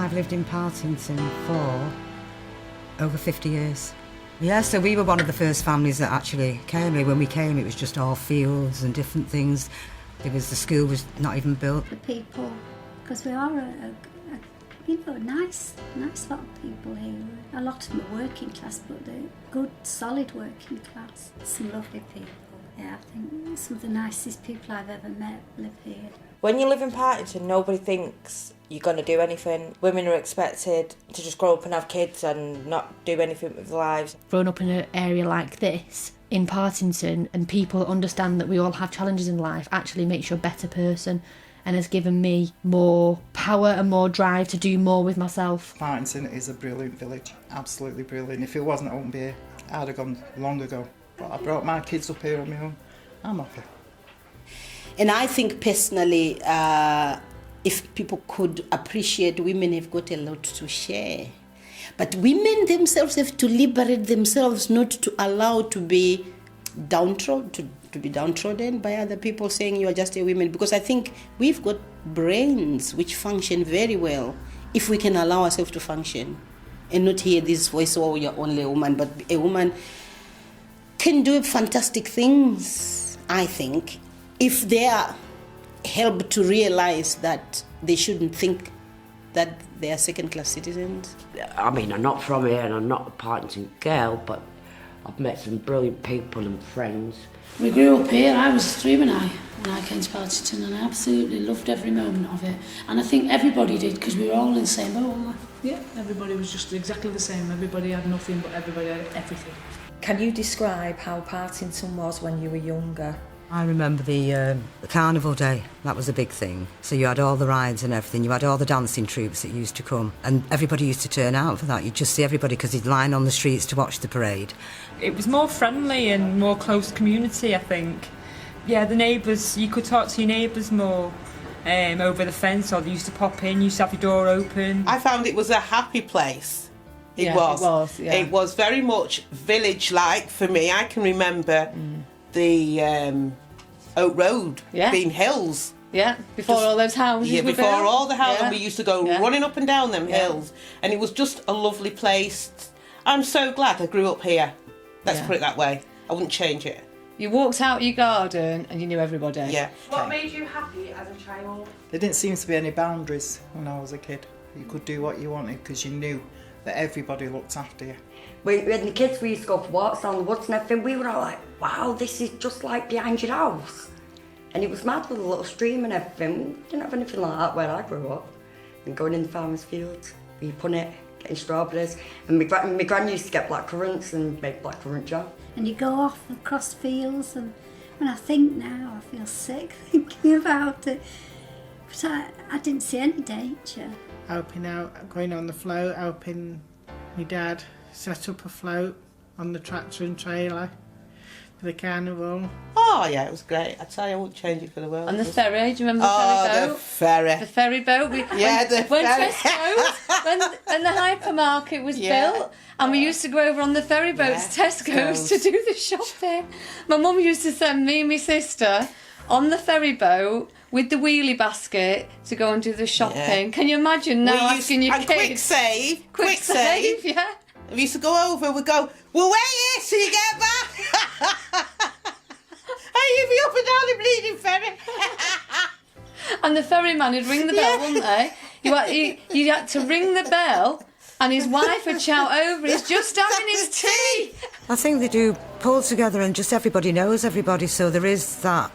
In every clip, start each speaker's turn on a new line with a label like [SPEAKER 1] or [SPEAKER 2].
[SPEAKER 1] I've lived in Partington for over 50 years. Yeah, so we were one of the first families that actually came here. When we came, it was just all fields and different things. The school was not even built.
[SPEAKER 2] The people, because we are a nice lot of people here. A lot of them are working class, but they're good, solid working class. Some lovely people. Yeah, I think some of the nicest people I've ever met live here.
[SPEAKER 3] When you live in Partington, nobody thinks you're going to do anything. Women are expected to just grow up and have kids and not do anything with their lives.
[SPEAKER 4] Growing up in an area like this, in Partington, and people understand that we all have challenges in life, actually makes you a better person and has given me more power and more drive to do more with myself.
[SPEAKER 5] Partington is a brilliant village, absolutely brilliant. If it wasn't, I wouldn't be here. I'd have gone long ago. But I brought my kids up here on my own. I'm happy.
[SPEAKER 6] And I think personally, if people could appreciate women have got a lot to share. But women themselves have to liberate themselves, not to allow to be downtrodden, to be downtrodden by other people saying you are just a woman. Because I think we've got brains which function very well if we can allow ourselves to function and not hear this voice, oh, you're only a woman. But a woman can do fantastic things, I think, if they are helped to realise that they shouldn't think that they are second-class citizens.
[SPEAKER 7] I mean, I'm not from here and I'm not a Partington girl, but I've met some brilliant people and friends.
[SPEAKER 8] We grew up here. I was 3 when I came to Partington, and I absolutely loved every moment of it. And I think everybody did, because we were all in the same boat, weren't we?
[SPEAKER 9] Yeah, everybody was just exactly the same. Everybody had nothing, but everybody had everything.
[SPEAKER 3] Can you describe how Partington was when you were younger?
[SPEAKER 1] I remember the carnival day. That was a big thing. So you had all the rides and everything. You had all the dancing troupes that used to come. And everybody used to turn out for that. You'd just see everybody because you'd line on the streets to watch the parade.
[SPEAKER 10] It was more friendly and more close community, I think. Yeah, the neighbours, you could talk to your neighbours more over the fence, or they used to pop in, you used to have your door open.
[SPEAKER 11] I found it was a happy place. It was very much village-like for me. I can remember the Oak Road being hills.
[SPEAKER 12] Yeah, before all those houses were built.
[SPEAKER 11] All the houses. Yeah. We used to go running up and down them hills. And it was just a lovely place. I'm so glad I grew up here. Let's put it that way. I wouldn't change it.
[SPEAKER 12] You walked out your garden and you knew everybody.
[SPEAKER 11] Yeah.
[SPEAKER 3] What made you happy as a child?
[SPEAKER 5] There didn't seem to be any boundaries when I was a kid. You could do what you wanted because you knew that everybody looked after you.
[SPEAKER 13] When the kids, we used to go for walks down the woods and everything, we were all like, wow, this is just like behind your house. And it was mad with a little stream and everything. We didn't have anything like that where I grew up. And going in the farmer's fields, we punnet, getting strawberries. And my gran used to get blackcurrants and make blackcurrant jam.
[SPEAKER 2] And you go off across fields, and when I think now, I feel sick thinking about it. But I didn't see any danger.
[SPEAKER 14] Helping out, going on the float, helping my dad set up a float on the tractor and trailer for the carnival.
[SPEAKER 11] Oh yeah, it was great. I tell you, I wouldn't change it for the world.
[SPEAKER 12] And the ferry, do you remember the ferry boat?
[SPEAKER 11] The ferry.
[SPEAKER 12] The ferry boat.
[SPEAKER 11] The
[SPEAKER 12] when
[SPEAKER 11] ferry.
[SPEAKER 12] Tesco's, when the hypermarket was built, and we used to go over on the ferry boats, Tesco's, to do the shopping. My mum used to send me and my sister on the ferry boat with the wheelie basket to go and do the shopping. Can you imagine now asking your kids?
[SPEAKER 11] Quick save,
[SPEAKER 12] yeah.
[SPEAKER 11] We used to go over, we'd go, we'll wait here till you get back. Hey, you'd be up and down the bleeding ferry.
[SPEAKER 12] And the ferryman would ring the bell, wouldn't they? You had to ring the bell, and his wife would shout over, he's just having his tea.
[SPEAKER 1] I think they do pull together and just everybody knows everybody, so there is that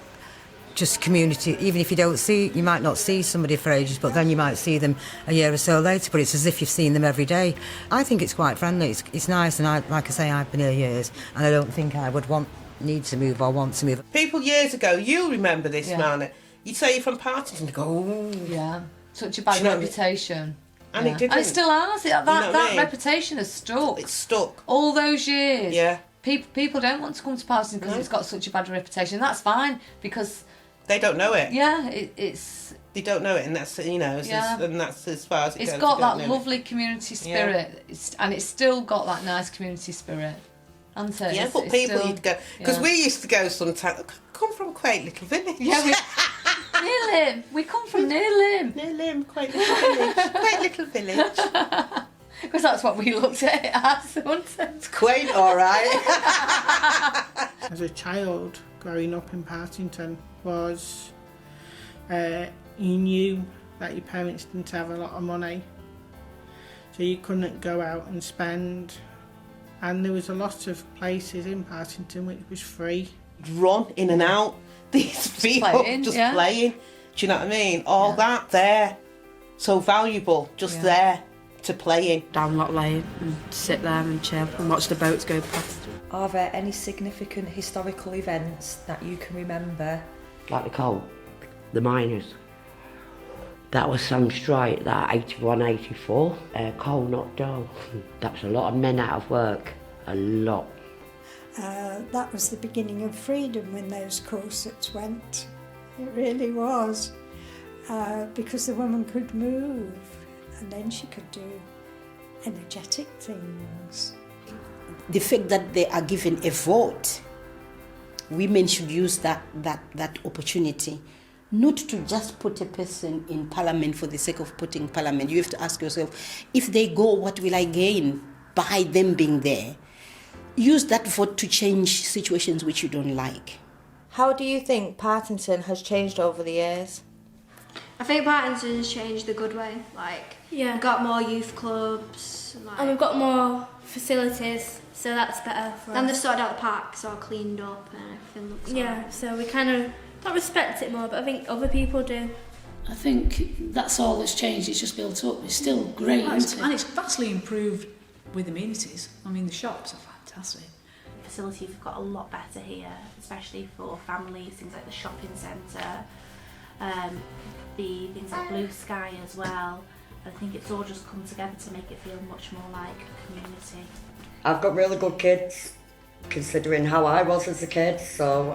[SPEAKER 1] just community. Even if you might not see somebody for ages, but then you might see them a year or so later, but it's as if you've seen them every day. I think it's quite friendly, it's nice, and like I say, I've been here years, and I don't think I would need to move or want to move.
[SPEAKER 11] People years ago, you'll remember this, Marna, you'd say you're from Partington, and go, oh.
[SPEAKER 12] Yeah, such a bad reputation.
[SPEAKER 11] And it didn't.
[SPEAKER 12] And it still has. That reputation has stuck.
[SPEAKER 11] It's stuck.
[SPEAKER 12] All those years.
[SPEAKER 11] Yeah.
[SPEAKER 12] People don't want to come to Partington because it's got such a bad reputation. That's fine, because
[SPEAKER 11] they don't know it.
[SPEAKER 12] Yeah, it's.
[SPEAKER 11] They don't know it, and that's and that's as far as it goes.
[SPEAKER 12] It's got that lovely community spirit, and it's still got that nice community spirit, hasn't it?
[SPEAKER 11] Yeah, but people used to go because we used to go sometimes. Come from quite little village.
[SPEAKER 12] Yeah. Near Lim. We come from near Lim.
[SPEAKER 11] Near Lim, quite little village. Quite little village.
[SPEAKER 12] Because that's what we looked at it as, wasn't it?
[SPEAKER 11] It's quaint, all right.
[SPEAKER 14] As a child, growing up in Partington was, you knew that your parents didn't have a lot of money, so you couldn't go out and spend. And there was a lot of places in Partington which was free.
[SPEAKER 11] Run in and out, these people
[SPEAKER 12] playing,
[SPEAKER 11] just
[SPEAKER 12] yeah.
[SPEAKER 11] playing. Do you know what I mean? All that there, so valuable, just there to play in.
[SPEAKER 15] Down Lock Lane and sit there and chill and watch the boats go past.
[SPEAKER 16] Are there any significant historical events that you can remember?
[SPEAKER 7] Like the coal, the miners. That was some strike, that 81, 84. Coal knocked down. That's a lot of men out of work. A lot.
[SPEAKER 17] That was the beginning of freedom when those corsets went. It really was. Because the woman could move and then she could do energetic things.
[SPEAKER 6] The fact that they are given a vote, women should use that opportunity. Not to just put a person in parliament for the sake of putting parliament. You have to ask yourself, if they go, what will I gain by them being there? Use that vote to change situations which you don't like.
[SPEAKER 3] How do you think Partington has changed over the years?
[SPEAKER 18] I think Partington's changed the good way. We've got more youth clubs.
[SPEAKER 19] And we've got more facilities, so that's better for us.
[SPEAKER 18] And they've sorted out the parks, all cleaned up and everything looks alright.
[SPEAKER 19] So we kind of not respect it more, but I think other people do.
[SPEAKER 8] I think that's all that's changed. It's just built up. It's still great, isn't it?
[SPEAKER 9] And it's vastly improved with amenities. I mean, the shops are fantastic.
[SPEAKER 20] Facilities have got a lot better here, especially for families, things like the shopping centre, the things like Blue Sky as well. I think it's all just come together to make it feel much more like a community.
[SPEAKER 13] I've got really good kids, considering how I was as a kid, so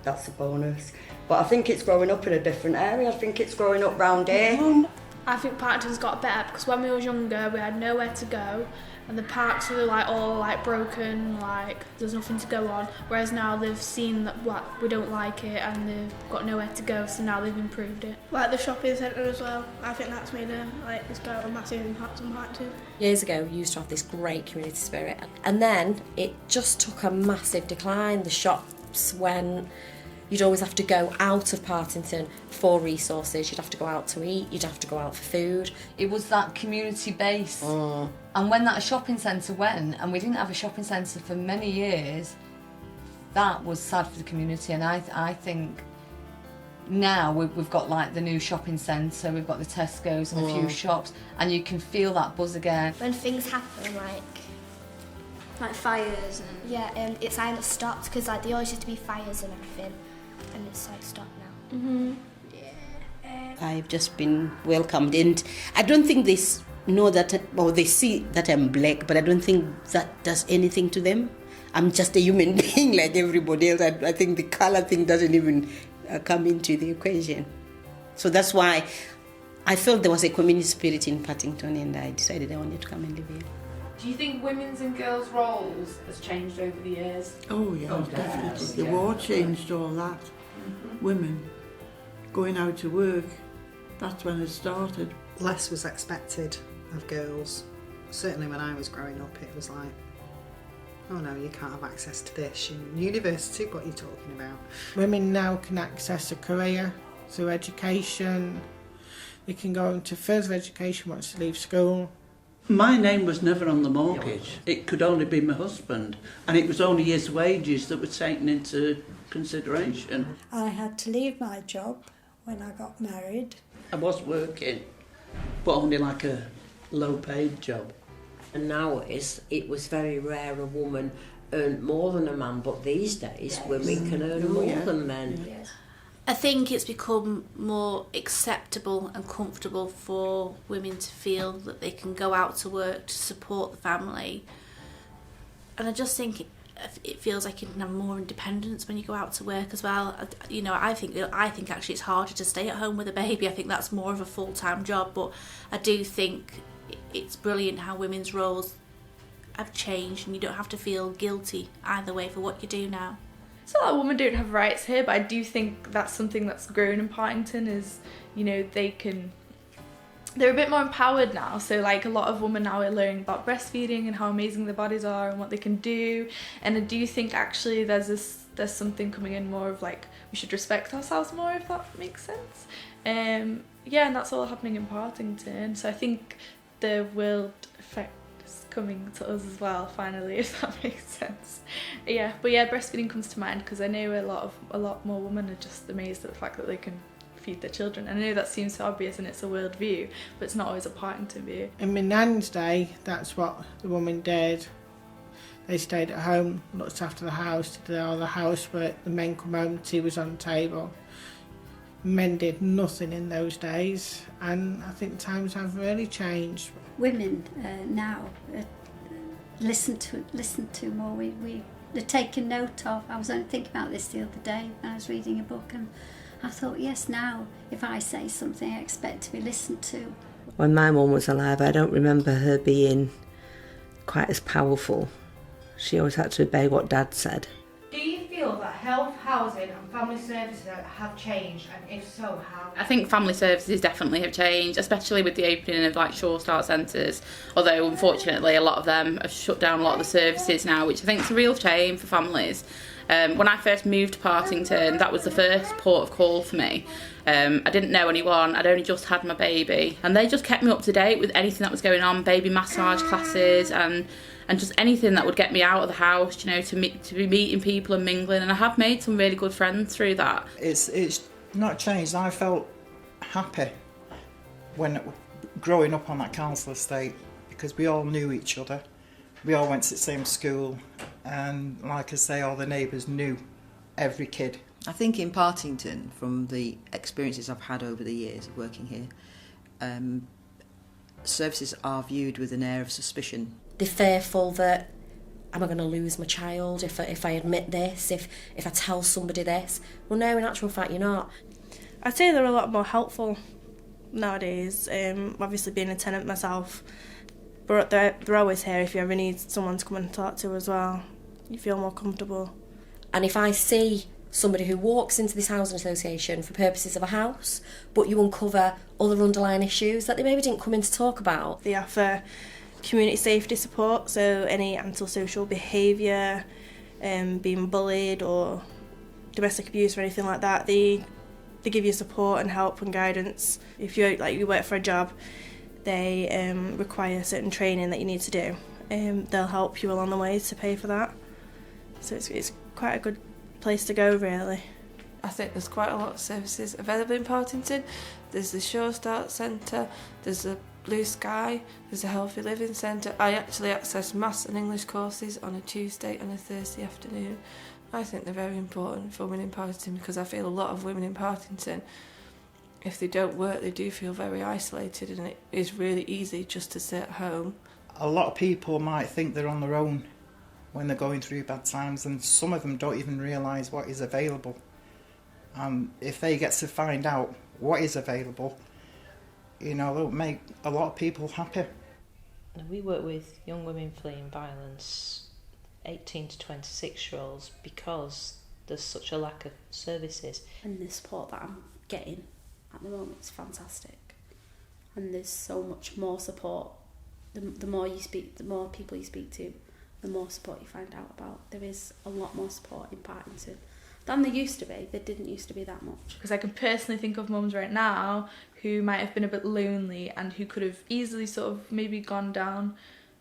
[SPEAKER 13] that's a bonus. But I think it's growing up in a different area. I think it's growing up round here.
[SPEAKER 19] I think Partington's got better because when we were younger we had nowhere to go and the parks were all broken, there's nothing to go on, whereas now they've seen that we don't like it and they've got nowhere to go, so now they've improved it.
[SPEAKER 21] Like the shopping centre as well, I think that's made it's got a massive impact on Partington.
[SPEAKER 22] Years ago we used to have this great community spirit and then it just took a massive decline. The shops went. You'd always have to go out of Partington for resources. You'd have to go out to eat, you'd have to go out for food.
[SPEAKER 12] It was that community base. And when that shopping centre went, and we didn't have a shopping centre for many years, that was sad for the community. And I think now we've got the new shopping centre, we've got the Tesco's and a few shops, and you can feel that buzz again.
[SPEAKER 19] When things happen,
[SPEAKER 18] like fires and
[SPEAKER 19] it's either stopped because there always used to be fires and everything, and it's stopped now.
[SPEAKER 6] I've just been welcomed, and I don't think they know that, or they see that I'm black, but I don't think that does anything to them. I'm just a human being like everybody else. I think the colour thing doesn't even come into the equation. So that's why I felt there was a community spirit in Partington, and I decided I wanted to come and live here.
[SPEAKER 23] Do you think women's and girls' roles has changed over the years?
[SPEAKER 24] Oh yeah, definitely. The war changed all that. Women going out to work, that's when it started.
[SPEAKER 5] Less was expected of girls. Certainly when I was growing up it was like, oh no, you can't have access to this. In university, what are you talking about?
[SPEAKER 14] Women now can access a career through education. They can go into further education once they leave school.
[SPEAKER 24] My name was never on the mortgage. It could only be my husband, and it was only his wages that were taken into consideration.
[SPEAKER 17] I had to leave my job when I got married.
[SPEAKER 24] I was working, but only a low-paid job.
[SPEAKER 25] And nowadays, it was very rare a woman earned more than a man, but these days, women can earn more than men.
[SPEAKER 23] Yes. I think it's become more acceptable and comfortable for women to feel that they can go out to work to support the family. And I just think it feels like you can have more independence when you go out to work as well. I think actually it's harder to stay at home with a baby. I think that's more of a full-time job, but I do think it's brilliant how women's roles have changed and you don't have to feel guilty either way for what you do now.
[SPEAKER 1] it's not that women don't have rights here, but I do think that's something that's grown in Partington is, you know, they're a bit more empowered now. So like a lot of women now are learning about breastfeeding and how amazing their bodies are and what they can do. And I do think actually there's something coming in more of like, we should respect ourselves more, if that makes sense. Yeah, and that's all happening in Partington. So I think the world effect is coming to us as well, finally, if that makes sense. Yeah, but yeah, breastfeeding comes to mind because I know a lot more women are just amazed at the fact that they can feed their children. And I know that seems so obvious and it's a world view, but it's not always a Partington view.
[SPEAKER 14] In my nan's day, that's what the women did. They stayed at home, looked after the house, did all the housework. The men come home, tea was on the table. Men did nothing in those days, and I think times have really changed.
[SPEAKER 2] Women now listen to more. They're taken note of. I was only thinking about this the other day when I was reading a book, and I thought, yes, now if I say something, I expect to be listened to.
[SPEAKER 4] When my mum was alive, I don't remember her being quite as powerful. She always had to obey what Dad said.
[SPEAKER 10] Do you feel that health, housing and family services have changed, and if so, how?
[SPEAKER 11] I think family services definitely have changed, especially with the opening of like Sure Start centres, although unfortunately a lot of them have shut down a lot of the services now, which I think is a real shame for families. When I first moved to Partington, that was the first port of call for me. I didn't know anyone, I'd only just had my baby, and they just kept me up to date with anything that was going on, baby massage classes and just anything that would get me out of the house, you know, to be meeting people and mingling, and I have made some really good friends through that.
[SPEAKER 26] It's not changed. I felt happy when growing up on that council estate because we all knew each other. We all went to the same school, and like I say, all the neighbours knew every kid.
[SPEAKER 27] I think in Partington, from the experiences I've had over the years of working here, services are viewed with an air of suspicion.
[SPEAKER 22] They're fearful that, am I going to lose my child if I admit this, if I tell somebody this? Well, no, in actual fact, you're not.
[SPEAKER 1] I'd say they're a lot more helpful nowadays. Obviously, being a tenant myself, but they're always here if you ever need someone to come and talk to as well. You feel more comfortable.
[SPEAKER 22] And if I see somebody who walks into this housing association for purposes of a house, but you uncover other underlying issues that they maybe didn't come in to talk about.
[SPEAKER 1] They offer community safety support, so any antisocial behaviour, being bullied or domestic abuse or anything like that, they give you support and help and guidance. If you work for a job, they require certain training that you need to do. They'll help you along the way to pay for that. So it's quite a good place to go, really.
[SPEAKER 28] I think there's quite a lot of services available in Partington. There's the Sure Start Centre, there's the Blue Sky, there's a Healthy Living Centre. I actually access maths and English courses on a Tuesday and a Thursday afternoon. I think they're very important for women in Partington because I feel a lot of women in Partington, if they don't work, they do feel very isolated, and it is really easy just to sit at home.
[SPEAKER 26] A lot of people might think they're on their own when they're going through bad times, and some of them don't even realise what is available. If they get to find out what is available, you know, they'll make a lot of people happy.
[SPEAKER 29] We work with young women fleeing violence, 18 to 26-year-olds, because there's such a lack of services.
[SPEAKER 22] And the support that I'm getting at the moment is fantastic. And there's so much more support. The more you speak, the more people you speak to, the more support you find out about. There is a lot more support in Partington than there used to be. There didn't used to be that much.
[SPEAKER 1] Because I can personally think of mums right now who might have been a bit lonely and who could have easily sort of maybe gone down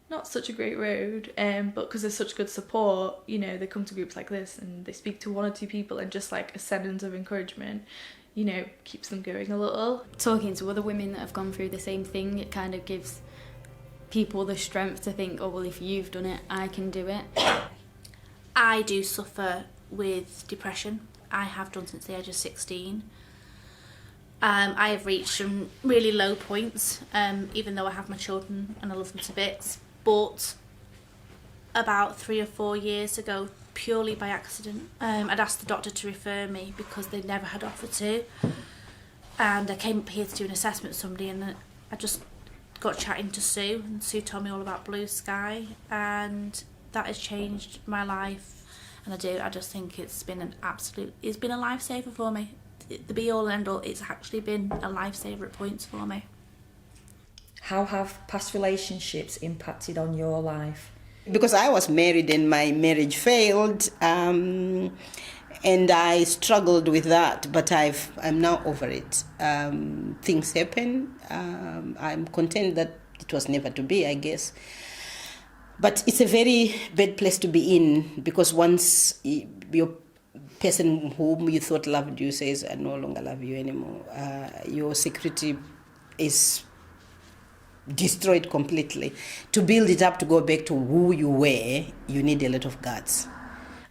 [SPEAKER 1] not such a great road, but because there's such good support, you know, they come to groups like this and they speak to one or two people, and just like a sentence of encouragement, you know, keeps them going a little.
[SPEAKER 30] Talking to other women that have gone through the same thing, it kind of gives people the strength to think, oh well, if you've done it, I can do it.
[SPEAKER 23] I do suffer with depression. I have done since the age of 16. I have reached some really low points, even though I have my children and I love them to bits. But about 3 or 4 years ago, purely by accident, I'd asked the doctor to refer me because they never had offered to. And I came up here to do an assessment with somebody, and I just got chatting to Sue, and Sue told me all about Blue Sky, and that has changed my life. And I just think it's been a lifesaver for me. The be all and end all, it's actually been a lifesaver at points for me.
[SPEAKER 22] How have past relationships impacted on your life?
[SPEAKER 6] Because I was married and my marriage failed, and I struggled with that, but I'm now over it. Things happen. I'm content that it was never to be, I guess. But it's a very bad place to be in, because once your person whom you thought loved you says, I no longer love you anymore, your security is destroyed completely. To build it up to go back to who you were, you need a lot of guts.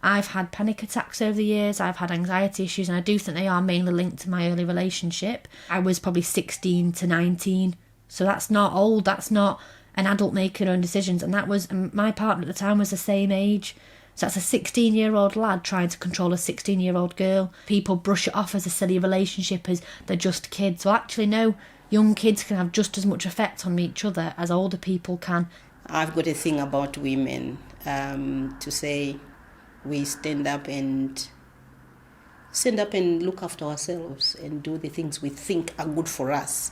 [SPEAKER 3] I've had panic attacks over the years, I've had anxiety issues, and I do think they are mainly linked to my early relationship. I was probably 16 to 19, so that's not old, that's not an adult making her own decisions, and my partner at the time was the same age. So that's a 16-year-old lad trying to control a 16-year-old girl. People brush it off as a silly relationship, as they're just kids. Well, actually, no, young kids can have just as much effect on each other as older people can.
[SPEAKER 6] I've got a thing about women, to say we stand up and look after ourselves and do the things we think are good for us.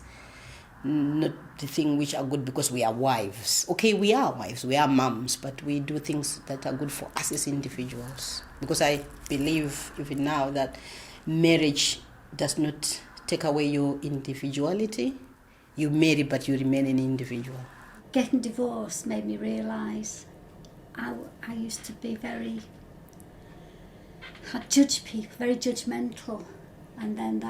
[SPEAKER 6] Not the things which are good because we are wives. Okay, we are wives, we are mums, but we do things that are good for us as individuals. Because I believe even now that marriage does not take away your individuality. You marry, but you remain an individual.
[SPEAKER 2] Getting divorced made me realise I used to be I'd judge people, very judgmental. And then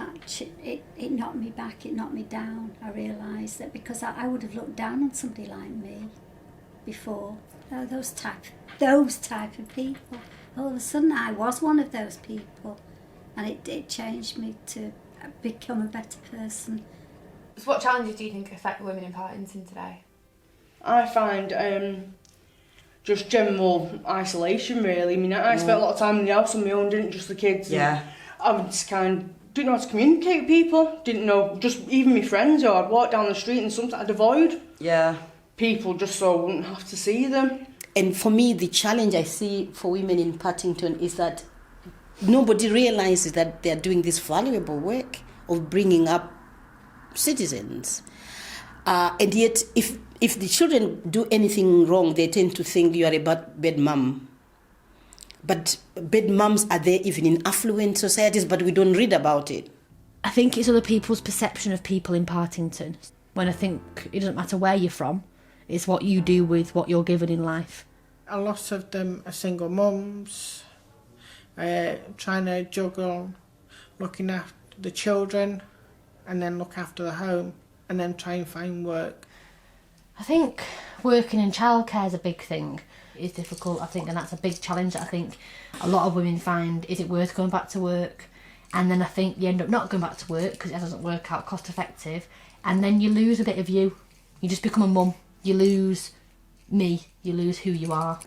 [SPEAKER 2] it knocked me back, it knocked me down. I realised that because I would have looked down on somebody like me before. Those type of people. All of a sudden I was one of those people, and it changed me to become a better person.
[SPEAKER 10] So what challenges do you think affect women in Partington today?
[SPEAKER 7] I find just general isolation, really. I mean, I spent a lot of time in the house on my own, didn't just the kids.
[SPEAKER 27] Yeah.
[SPEAKER 7] I just didn't know how to communicate with people, didn't know, just even my friends, or I'd walk down the street and sometimes I'd avoid people just so I wouldn't have to see them.
[SPEAKER 6] And for me, the challenge I see for women in Partington is that nobody realises that they're doing this valuable work of bringing up citizens. And yet, if the children do anything wrong, they tend to think you are a bad mum. But bad mums are there even in affluent societies, but we don't read about it.
[SPEAKER 3] I think it's other people's perception of people in Partington. When I think it doesn't matter where you're from, it's what you do with what you're given in life.
[SPEAKER 14] A lot of them are single mums, trying to juggle looking after the children and then look after the home and then try and find work.
[SPEAKER 3] I think working in childcare is a big thing. It's difficult, I think, and that's a big challenge that I think a lot of women find. Is it worth going back to work? And then I think you end up not going back to work because it doesn't work out cost effective, and then you lose a bit of you. You just become a mum. You lose me. You lose who you are.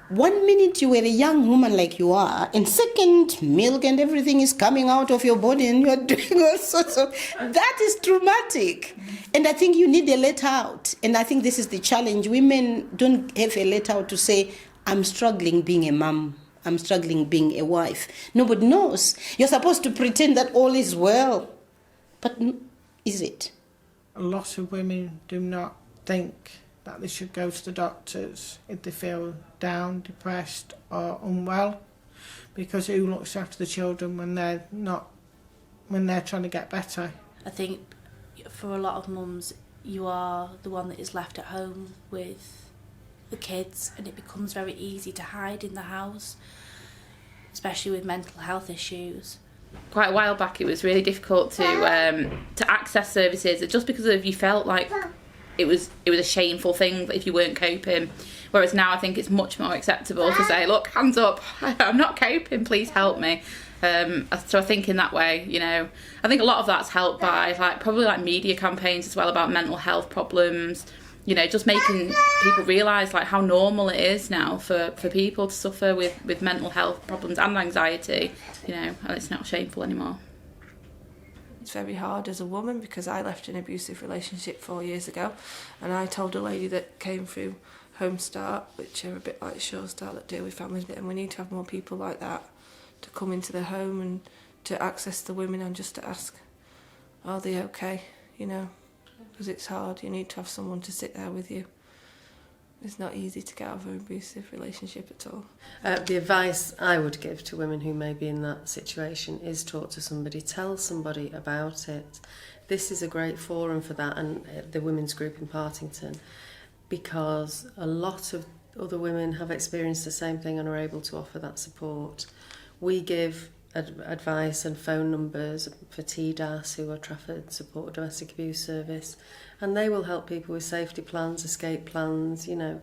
[SPEAKER 6] 1 minute you were a young woman like you are, and second, milk and everything is coming out of your body and you're doing all sorts of... That is traumatic. And I think you need a let out. And I think this is the challenge. Women don't have a let out to say, I'm struggling being a mum. I'm struggling being a wife. Nobody knows. You're supposed to pretend that all is well. But is it?
[SPEAKER 14] A lot of women do not think that they should go to the doctors if they feel down, depressed or unwell, because who looks after the children when they're trying to get better?
[SPEAKER 23] I think for a lot of mums, you are the one that is left at home with the kids, and it becomes very easy to hide in the house, especially with mental health issues.
[SPEAKER 11] Quite a while back, it was really difficult to access services, just because of you felt like it was a shameful thing if you weren't coping. Whereas now I think it's much more acceptable to say, look, hands up, I'm not coping, please help me. So I think in that way, you know, I think a lot of that's helped by probably media campaigns as well about mental health problems, you know, just making people realise how normal it is now for people to suffer with mental health problems and anxiety, you know, and it's not shameful anymore.
[SPEAKER 28] It's very hard as a woman because I left an abusive relationship 4 years ago, and I told a lady that came through Home Start, which are a bit like Sure Start that deal with families, and we need to have more people like that to come into the home and to access the women and just to ask, are they okay, you know, because it's hard. You need to have someone to sit there with you. It's not easy to get out of an abusive relationship at all.
[SPEAKER 8] The advice I would give to women who may be in that situation is talk to somebody, tell somebody about it. This is a great forum for that, and the women's group in Partington, because a lot of other women have experienced the same thing and are able to offer that support. We give advice and phone numbers for TDAS, who are Trafford Support Domestic Abuse Service, and they will help people with safety plans, escape plans, you know.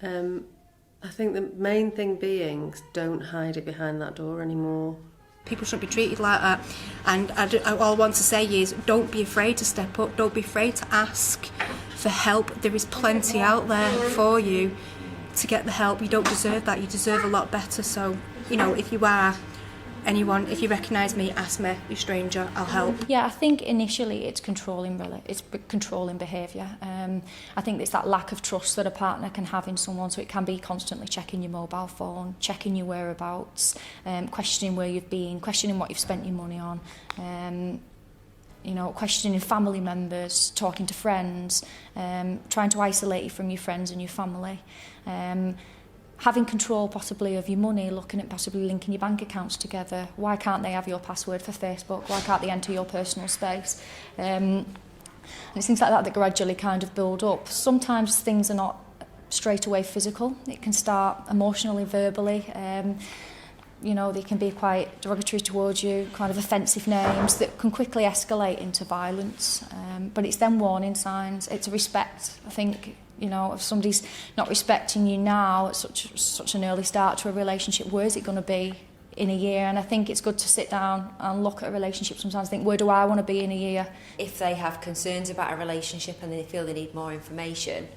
[SPEAKER 8] I think the main thing being, don't hide it behind that door anymore.
[SPEAKER 9] People shouldn't be treated like that, and all I want to say is don't be afraid to step up, don't be afraid to ask for help. There is plenty out there for you to get the help. You don't deserve that, you deserve a lot better. So, you know, if you are anyone, if you recognise me, ask me, you're a stranger, I'll help.
[SPEAKER 3] Yeah, I think initially it's controlling behaviour. I think it's that lack of trust that a partner can have in someone, so it can be constantly checking your mobile phone, checking your whereabouts, questioning where you've been, questioning what you've spent your money on, you know, questioning family members, talking to friends, trying to isolate you from your friends and your family. Having control possibly of your money, looking at possibly linking your bank accounts together. Why can't they have your password for Facebook? Why can't they enter your personal space? And it's things like that that gradually kind of build up. Sometimes things are not straight away physical. It can start emotionally, verbally. You know, they can be quite derogatory towards you, kind of offensive names that can quickly escalate into violence. But it's then warning signs. It's a respect, I think. You know, if somebody's not respecting you now at such an early start to a relationship, where is it going to be in a year? And I think it's good to sit down and look at a relationship sometimes and think, where do I want to be in a year?
[SPEAKER 22] If they have concerns about a relationship and they feel they need more information,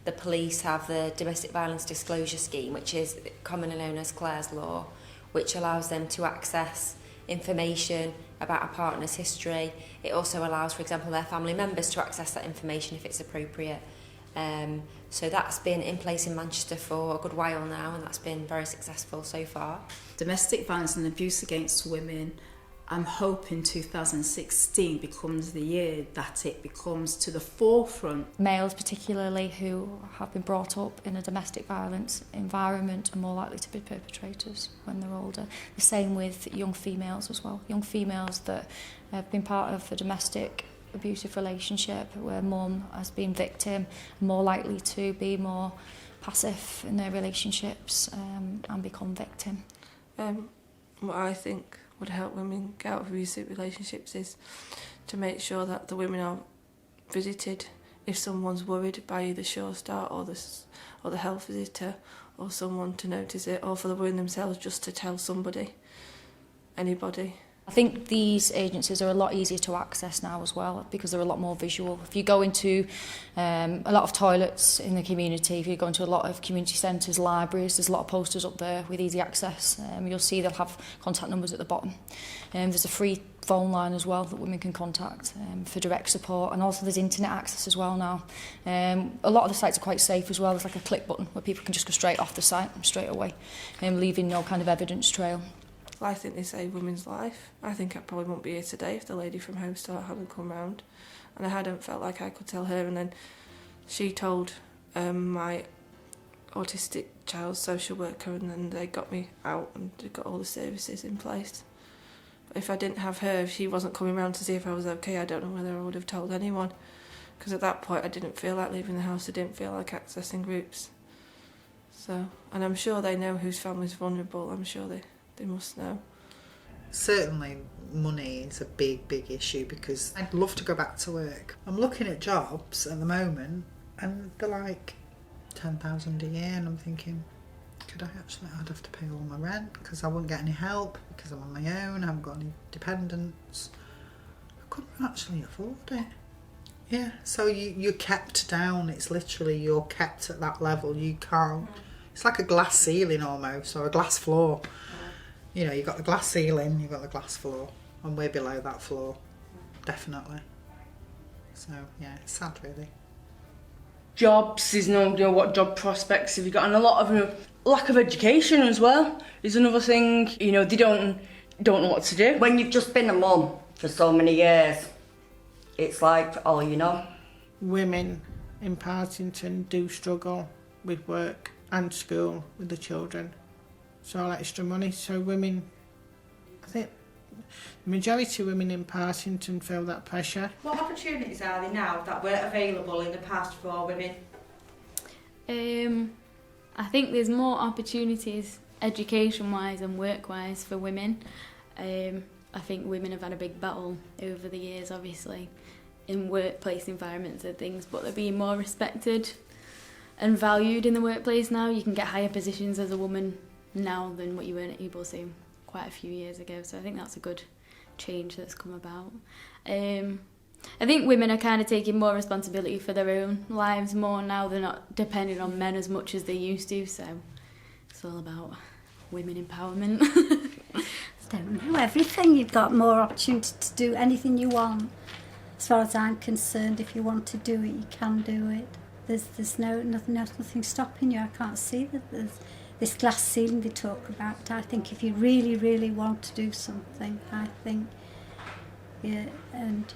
[SPEAKER 22] the police have the Domestic Violence Disclosure Scheme, which is commonly known as Clare's Law, which allows them to access information about a partner's history. It also allows, for example, their family members to access that information if it's appropriate. So that's been in place in Manchester for a good while now, and that's been very successful so far.
[SPEAKER 12] Domestic violence and abuse against women, I'm hoping 2016 becomes the year that it becomes to the forefront.
[SPEAKER 3] Males particularly who have been brought up in a domestic violence environment are more likely to be perpetrators when they're older. The same with young females as well. Young females that have been part of a domestic abusive relationship where mum has been victim, more likely to be more passive in their relationships and become victim.
[SPEAKER 28] What I think would help women get out of abusive relationships is to make sure that the women are visited if someone's worried by either Sure Start or the health visitor, or someone to notice it, or for the women themselves just to tell somebody, anybody.
[SPEAKER 3] I think these agencies are a lot easier to access now as well because they're a lot more visual. If you go into a lot of toilets in the community, if you go into a lot of community centres, libraries, there's a lot of posters up there with easy access. You'll see they'll have contact numbers at the bottom. There's a free phone line as well that women can contact for direct support, and also there's internet access as well now. A lot of the sites are quite safe as well. There's like a click button where people can just go straight off the site straight away, leaving no kind of evidence trail.
[SPEAKER 28] I think they save women's life. I think I probably wouldn't be here today if the lady from Home Start hadn't come round, and I hadn't felt like I could tell her, and then she told my autistic child's social worker, and then they got me out and they got all the services in place. But if I didn't have her, if she wasn't coming round to see if I was okay, I don't know whether I would have told anyone, because at that point I didn't feel like leaving the house, I didn't feel like accessing groups. So, and I'm sure they know whose family's vulnerable. I'm sure they must know.
[SPEAKER 5] Certainly money is a big issue, because I'd love to go back to work. I'm looking at jobs at the moment and they're like 10,000 a year, and I'm thinking, I'd have to pay all my rent because I wouldn't get any help because I'm on my own, I haven't got any dependents. I couldn't actually afford it. Yeah, so you're kept down. It's literally you're kept at that level. You can't. It's like a glass ceiling almost, or a glass floor. You know, you've got the glass ceiling, you've got the glass floor, and we're below that floor, definitely. So, yeah, it's sad, really.
[SPEAKER 7] jobs, there's no, you know, what job prospects have you got, and a lot of, you know, lack of education as well is another thing. You know, they don't know what to do.
[SPEAKER 13] When you've just been a mum for so many years, it's like all you know.
[SPEAKER 14] Women in Partington do struggle with work and school with the children. It's all extra money. So women, I think the majority of women in Partington feel that pressure.
[SPEAKER 10] What opportunities are there now that weren't available in the past for women?
[SPEAKER 30] I think there's more opportunities education-wise and work-wise for women. I think women have had a big battle over the years, obviously, in workplace environments and things, but they're being more respected and valued in the workplace now. You can get higher positions as a woman now than what you weren't able to quite a few years ago, so I think that's a good change that's come about. I think women are kind of taking more responsibility for their own lives more now. They're not depending on men as much as they used to, so it's all about women empowerment.
[SPEAKER 2] Don't know everything. You've got more opportunity to do anything you want. As far as I'm concerned, if you want to do it, you can do it. There's nothing stopping you. I can't see that there's this glass ceiling they talk about. But I think if you really, really want to do something, I think, yeah, and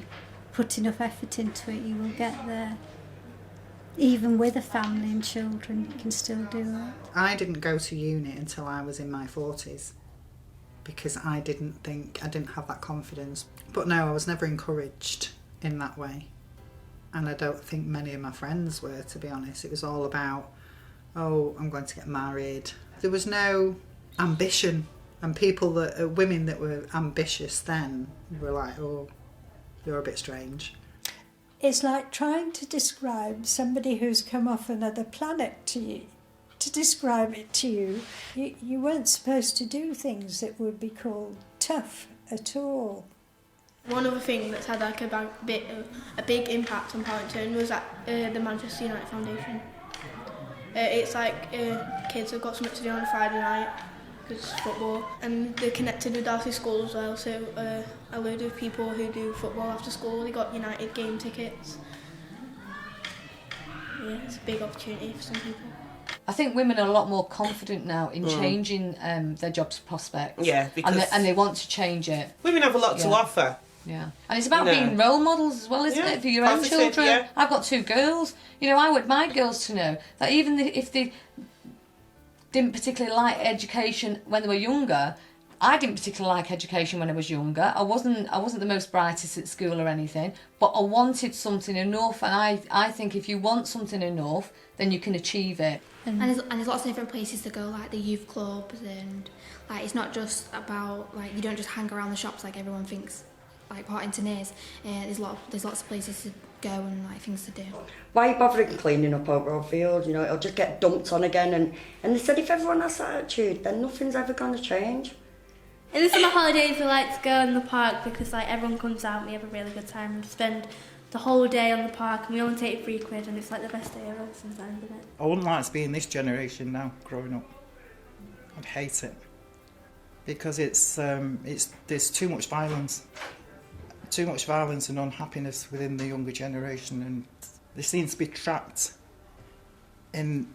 [SPEAKER 2] put enough effort into it, you will get there. Even with a family and children, you can still do it.
[SPEAKER 5] I didn't go to uni until I was in my 40s because I didn't have that confidence. But no, I was never encouraged in that way. And I don't think many of my friends were, to be honest. It was all about, oh, I'm going to get married. There was no ambition. And women that were ambitious then were like, oh, you're a bit strange.
[SPEAKER 15] It's like trying to describe somebody who's come off another planet to you. To describe it to you, you weren't supposed to do things that would be called tough at all.
[SPEAKER 16] One other thing that's had like a big impact on Partington was at the Manchester United Foundation. It's like kids have got something to do on a Friday night because it's football, and they're connected with Darcy School as well, so a load of people who do football after school, they got United game tickets. Yeah, it's a big opportunity for some people.
[SPEAKER 17] I think women are a lot more confident now in changing their jobs prospects.
[SPEAKER 18] Yeah, because
[SPEAKER 17] and they want to change it.
[SPEAKER 18] Women have a lot to offer.
[SPEAKER 17] Yeah, and it's about being role models as well, isn't it, for your own children? Yeah. I've got 2 girls. You know, I want my girls to know that even if they didn't particularly like education when they were younger, I didn't particularly like education when I was younger. I wasn't the most brightest at school or anything, but I wanted something enough, and I think if you want something enough, then you can achieve it.
[SPEAKER 23] And there's lots of different places to go, like the youth clubs, and like it's not just about like you don't just hang around the shops like everyone thinks like Partington is. There's lots of places to go and like things to do.
[SPEAKER 13] Why are you bothering cleaning up over our field? You know, it'll just get dumped on again. And they said if everyone has that attitude, then nothing's ever going to change.
[SPEAKER 23] In the summer holidays, we like to go in the park because like everyone comes out and we have a really good time and spend the whole day on the park, and we only take £3 and it's like the best day ever sometimes, isn't it?
[SPEAKER 26] I wouldn't like to be in this generation now, growing up. I'd hate it. Because there's too much violence. Too much violence and unhappiness within the younger generation, and they seem to be trapped in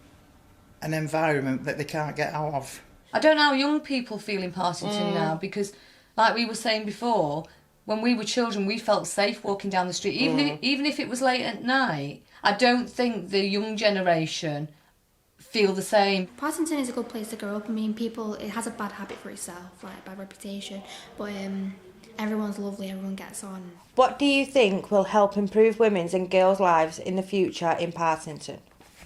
[SPEAKER 26] an environment that they can't get out of.
[SPEAKER 17] I don't know how young people feel in Partington now, because like we were saying before, when we were children we felt safe walking down the street, even if it was late at night. I don't think the young generation feel the same.
[SPEAKER 23] Partington is a good place to grow up. I mean, it has a bad habit for itself, like bad reputation, but everyone's lovely, everyone gets on.
[SPEAKER 10] What do you think will help improve women's and girls' lives in the future in Partington?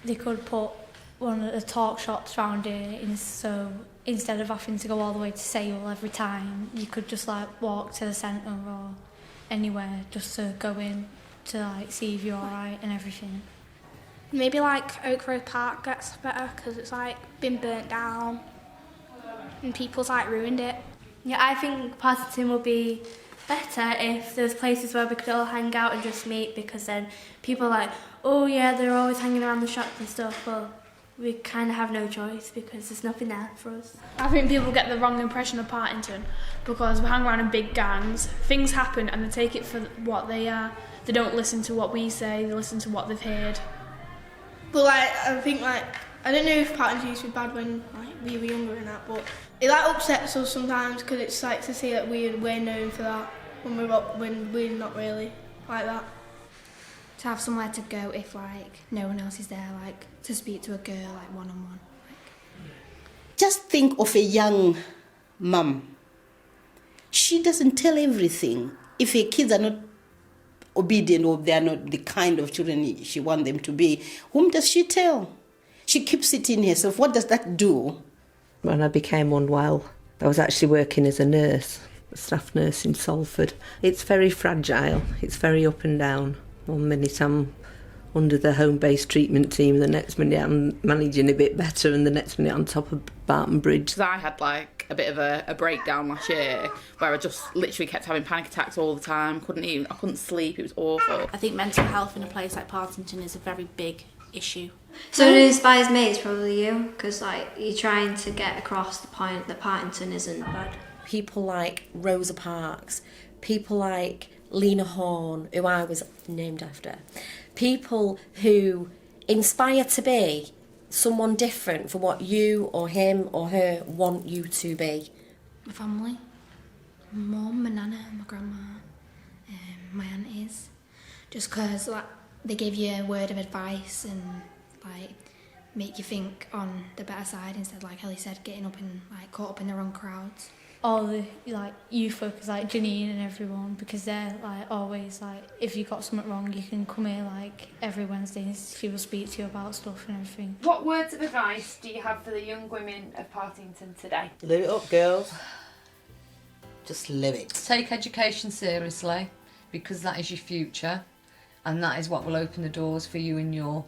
[SPEAKER 16] They could put one of the talk shops round here, so instead of having to go all the way to Sale every time, you could just like walk to the centre or anywhere just to go in to like see if you're alright and everything. Maybe like Oak Road Park gets better because it's like been burnt down and people's like ruined it. Yeah, I think Partington will be better if there's places where we could all hang out and just meet, because then people are like, oh yeah, they're always hanging around the shops and stuff. Well, we kind of have no choice because there's nothing there for us. I think people get the wrong impression of Partington because we hang around in big gangs, things happen and they take it for what they are. They don't listen to what we say, they listen to what they've heard.
[SPEAKER 1] But like, I think like, I don't know if Partington used to be bad when like we were younger and that, but it like upsets us sometimes because it's like to see that we're known for that when we're not really like that.
[SPEAKER 16] To have somewhere to go if like no one else is there, like to speak to a girl like one-on-one.
[SPEAKER 6] Just think of a young mum. She doesn't tell everything. If her kids are not obedient or they are not the kind of children she wants them to be, whom does she tell? She keeps it in herself. What does that do?
[SPEAKER 4] When I became unwell, I was actually working as a nurse, a staff nurse in Salford. It's very fragile. It's very up and down. One minute I'm under the home-based treatment team, the next minute I'm managing a bit better, and the next minute on top of Barton Bridge.
[SPEAKER 11] Because I had like a bit of a breakdown last year where I just literally kept having panic attacks all the time. I couldn't sleep. It was awful.
[SPEAKER 23] I think mental health in a place like Partington is a very big issue.
[SPEAKER 18] So what inspires me is probably you, because like you're trying to get across the point that Partington isn't bad.
[SPEAKER 22] People like Rosa Parks, people like Lena Horne, who I was named after, people who inspire to be someone different for what you or him or her want you to be.
[SPEAKER 16] My family, my mum, my nana, my grandma, my aunties, just because like they give you a word of advice and like make you think on the better side instead, like Ellie said, getting up and like caught up in the wrong crowds. All the like youth focus, like Janine and everyone, because they're like always like, if you got something wrong, you can come here like every Wednesday. She will speak to you about stuff and everything.
[SPEAKER 19] What words of advice do you have for the young women of Partington today?
[SPEAKER 6] Live it up, girls. Just live it.
[SPEAKER 17] Take education seriously, because that is your future, and that is what will open the doors for you in your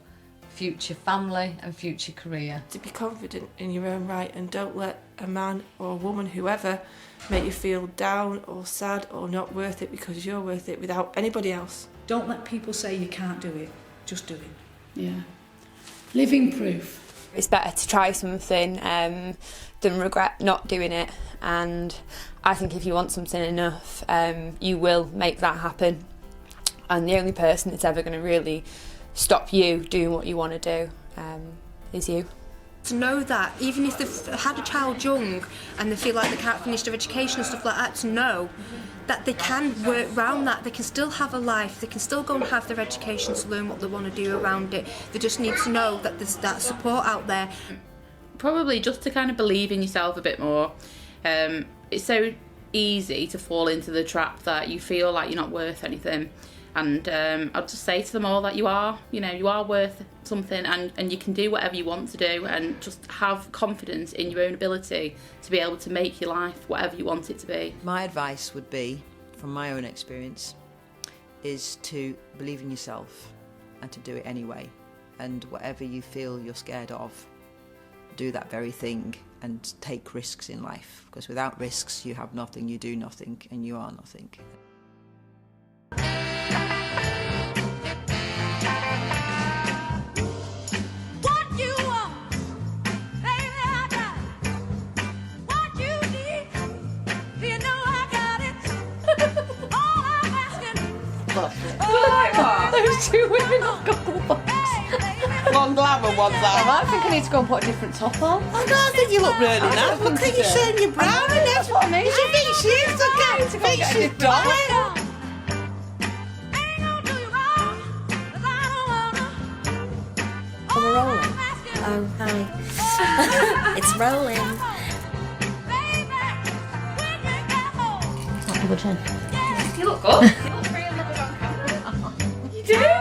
[SPEAKER 17] future family and future career.
[SPEAKER 28] To be confident in your own right, and don't let a man or a woman, whoever, make you feel down or sad or not worth it, because you're worth it without anybody else.
[SPEAKER 12] Don't let people say you can't do it, just do it.
[SPEAKER 20] Yeah. Living proof.
[SPEAKER 21] It's better to try something than regret not doing it, and I think if you want something enough, you will make that happen, and the only person that's ever going to really stop you doing what you want to do is you.
[SPEAKER 9] To know that even if they've had a child young and they feel like they can't finish their education and stuff like that, to know that they can work around that, they can still have a life, they can still go and have their education to learn what they want to do around it. They just need to know that there's that support out there.
[SPEAKER 11] Probably just to kind of believe in yourself a bit more. It's so easy to fall into the trap that you feel like you're not worth anything. And I'll just say to them all that you are worth something, and you can do whatever you want to do, and just have confidence in your own ability to be able to make your life whatever you want it to be.
[SPEAKER 24] My advice would be, from my own experience, is to believe in yourself and to do it anyway. And whatever you feel you're scared of, do that very thing and take risks in life. Because without risks, you have nothing, you do nothing, and you are nothing.
[SPEAKER 17] Those two women have Gogglebox.
[SPEAKER 6] Long glamour ones that.
[SPEAKER 17] I think I need to go and put a different top on.
[SPEAKER 6] I don't think you look really nice. Look at you showing your brown and
[SPEAKER 17] that's what I mean.
[SPEAKER 6] She thinks she's okay. She thinks she's darling.
[SPEAKER 22] Oh, we're rolling. Oh, hi. It's rolling.
[SPEAKER 17] Not double chin.
[SPEAKER 19] You look good. You look really good on camera. You do?